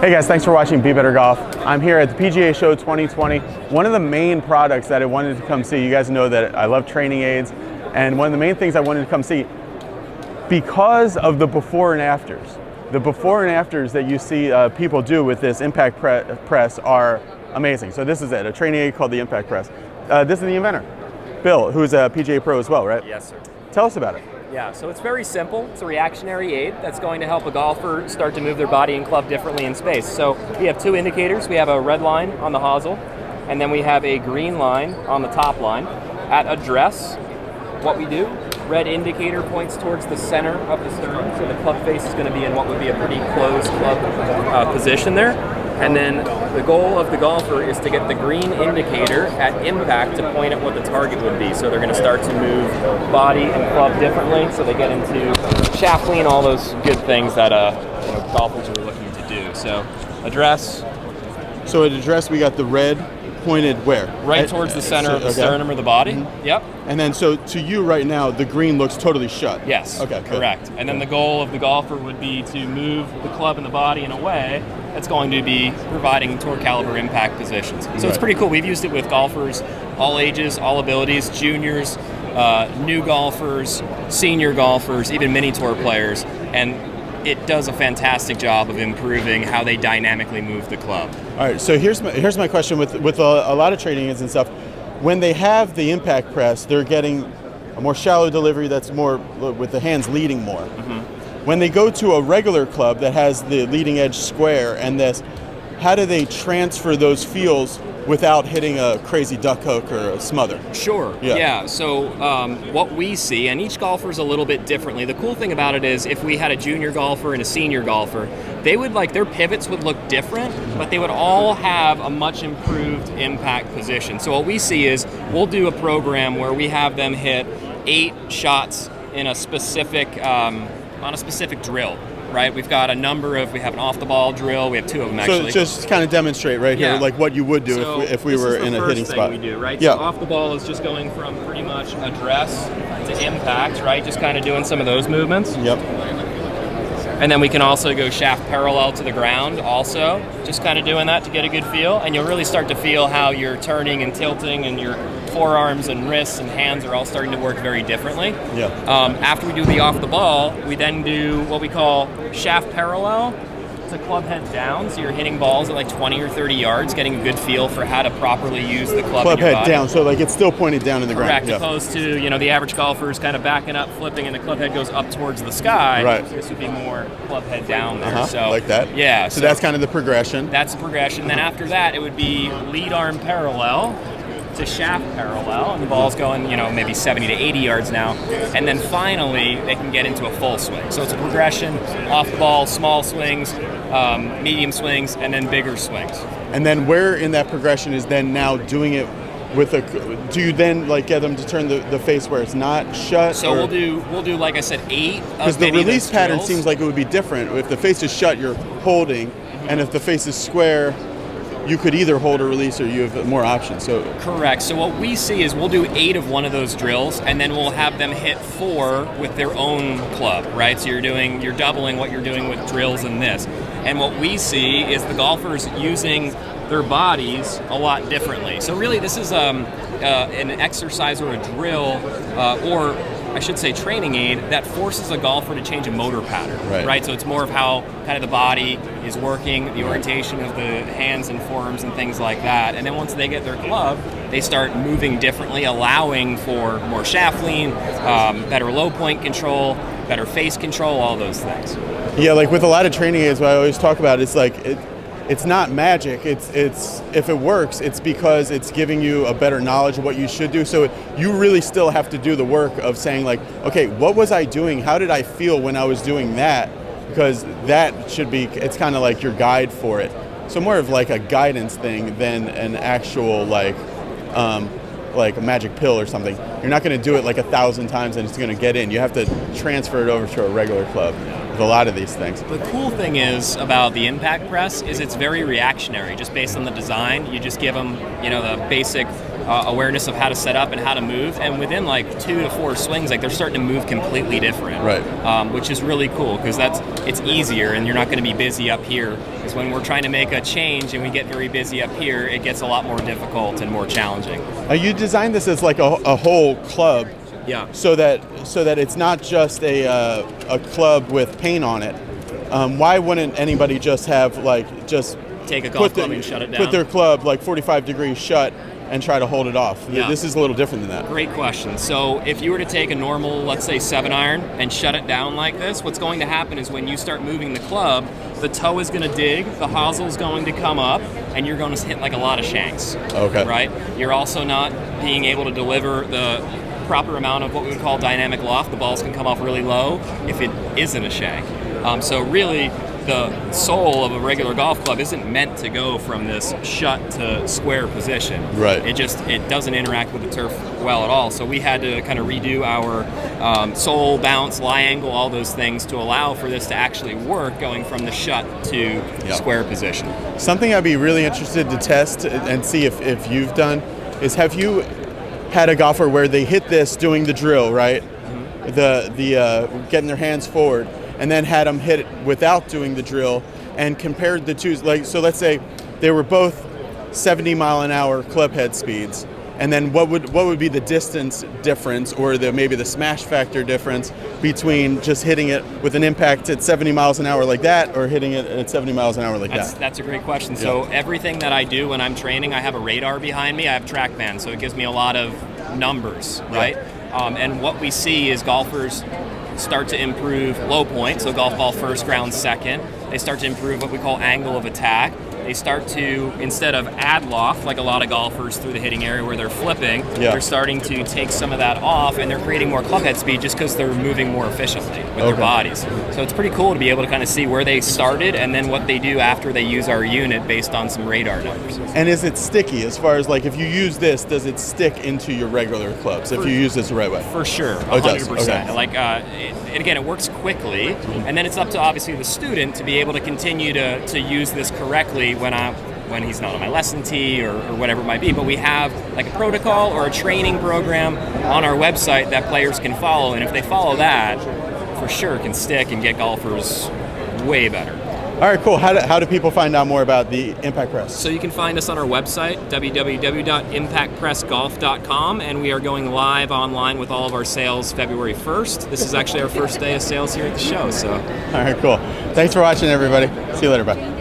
Hey guys, thanks for watching Be Better Golf. I'm here at the PGA Show 2020. One of the main products that I wanted to come see, you guys know that I love training aids, and one of the main things I wanted to come see, because of the before and afters. The before and afters that you see people do with this impact press are amazing. So this is it, a training aid called the impact press. This is the inventor, Bill, who's a PGA pro as well, right? Yes, sir. Tell us about it. Yeah, so it's very simple. It's a reactionary aid that's going to help a golfer start to move their body and club differently in space. So we have two indicators. We have a red line on the hosel, and then we have a green line on the top line. At address, what we do, red indicator points towards the center of the sternum, so the club face is going to be in what would be a pretty closed club position there. And then the goal of the golfer is to get the green indicator at impact to point at what the target would be. So they're going to start to move body and club differently, so they get into shaft lean, all those good things that golfers are looking to do. So address. So at address, we got the red pointed where? Right towards the center of the sternum or the body. Mm-hmm. Yep. And then, so to you right now, the green looks totally shut. Yes. Okay. Correct. Good. And then the goal of the golfer would be to move the club and the body in a way that's going to be providing torque caliber impact positions. So It's pretty cool. We've used it with golfers, all ages, all abilities, juniors, new golfers, senior golfers, even mini tour players, and it does a fantastic job of improving how they dynamically move the club. All right, so here's my question with a lot of training aids and stuff. When they have the impact press, they're getting a more shallow delivery that's more with the hands leading more. Mm-hmm. When they go to a regular club that has the leading edge square and this, how do they transfer those feels without hitting a crazy duck hook or a smother? Sure, yeah. So what we see, and each golfer is a little bit differently. The cool thing about it is if we had a junior golfer and a senior golfer, they would their pivots would look different, but they would all have a much improved impact position. So what we see is we'll do a program where we have them hit 8 shots in a specific, on a specific drill. Right, we have an off-the-ball drill. We have 2 of them actually. So just kind of demonstrate right here, like what you would do if we were in a hitting spot. We do, right? Yeah. So off the ball is just going from pretty much address to impact, right? Just kind of doing some of those movements. Yep. And then we can also go shaft parallel to the ground also, just kind of doing that to get a good feel. And you'll really start to feel how you're turning and tilting and your forearms and wrists and hands are all starting to work very differently. Yeah. After we do the off the ball, we then do what we call shaft parallel to club head down. So you're hitting balls at 20 or 30 yards, getting a good feel for how to properly use the club in your head body. Down, so it's still pointed down in the ground. Correct, opposed to the average golfer is kind of backing up, flipping, and the club head goes up towards the sky. Right. So this would be more club head down there. So like that. Yeah. So that's kind of the progression. That's the progression. Then after that, it would be lead arm parallel to shaft parallel, and the ball's going, maybe 70 to 80 yards now. And then finally, they can get into a full swing. So it's a progression, off the ball, small swings, medium swings, and then bigger swings. And then where in that progression is then now doing it with do you then get them to turn the face where it's not shut? So we'll do like I said, 8 because the release pattern seems like it would be different. If the face is shut, you're holding, and if the face is square, you could either hold or release, or you have more options. So correct. So what we see is we'll do 8 of one of those drills, and then we'll have them hit 4 with their own club, right? So you're doubling what you're doing with drills in this. And what we see is the golfers using their bodies a lot differently. So really, this is an exercise or a drill, or I should say training aid, that forces a golfer to change a motor pattern, right? So it's more of how kind of the body is working, the orientation of the hands and forearms and things like that. And then once they get their club, they start moving differently, allowing for more shaft lean, better low point control, better face control, all those things. Yeah, with a lot of training aids, what I always talk about, it's it's not magic. It's if it works, it's because it's giving you a better knowledge of what you should do. So you really still have to do the work of saying okay, what was I doing? How did I feel when I was doing that? Because that should be, it's kind of your guide for it. So more of a guidance thing than an actual a magic pill or something. You're not going to do it 1,000 times and it's going to get in. You have to transfer it over to a regular club. a lot of these things. The cool thing is about the impact press is it's very reactionary, just based on the design. You just give them, the basic awareness of how to set up and how to move, and within like 2 to 4 swings, like they're starting to move completely different. Right. Which is really cool because it's easier, and you're not going to be busy up here. Because when we're trying to make a change and we get very busy up here, it gets a lot more difficult and more challenging. You designed this as like a whole club. Yeah. So that it's not just a club with paint on it. Why wouldn't anybody just have just take a golf club and shut it down? Put their club like 45 degrees shut and try to hold it off. Yeah. This is a little different than that. Great question. So if you were to take a normal, let's say 7-iron and shut it down like this, what's going to happen is when you start moving the club, the toe is going to dig, the hosel is going to come up, and you're going to hit like a lot of shanks. Okay. Right? You're also not being able to deliver the proper amount of what we would call dynamic loft. The balls can come off really low if it isn't a shank. So really, the sole of a regular golf club isn't meant to go from this shut to square position. Right. It doesn't interact with the turf well at all. So we had to kind of redo our sole, bounce, lie angle, all those things to allow for this to actually work, going from the shut to square position. Something I'd be really interested to test and see if you've done is, have you had a golfer where they hit this doing the drill, right? Mm-hmm. The getting their hands forward, and then had them hit it without doing the drill, and compared the two. So let's say they were both 70-mile-an-hour club head speeds, and then what would be the distance difference, or maybe the smash factor difference between just hitting it with an impact at 70 miles an hour like that, or hitting it at 70 miles an hour like that? That's a great question. Yeah. So everything that I do when I'm training, I have a radar behind me. I have TrackMan, so it gives me a lot of numbers, right? Yeah. And what we see is golfers start to improve low point, so golf ball first, ground second. They start to improve what we call angle of attack. They start to, instead of add loft, like a lot of golfers through the hitting area where they're flipping, they're starting to take some of that off, and they're creating more club head speed just because they're moving more efficiently with their bodies. So it's pretty cool to be able to kind of see where they started and then what they do after they use our unit based on some radar numbers. And is it sticky, as far as like if you use this, does it stick into your regular clubs if you use this the right way? For sure, 100%. Okay. Like, and again, it works quickly, and then it's up to obviously the student to be able to continue to use this correctly when he's not on my lesson tee or whatever it might be. But we have like a protocol or a training program on our website that players can follow, and if they follow that, for sure can stick and get golfers way better. All right, cool. How do people find out more about the Impact Press? So you can find us on our website, www.impactpressgolf.com, and we are going live online with all of our sales February 1st. This is actually our first day of sales here at the show. So. All right, cool. Thanks for watching, everybody. See you later. Bye.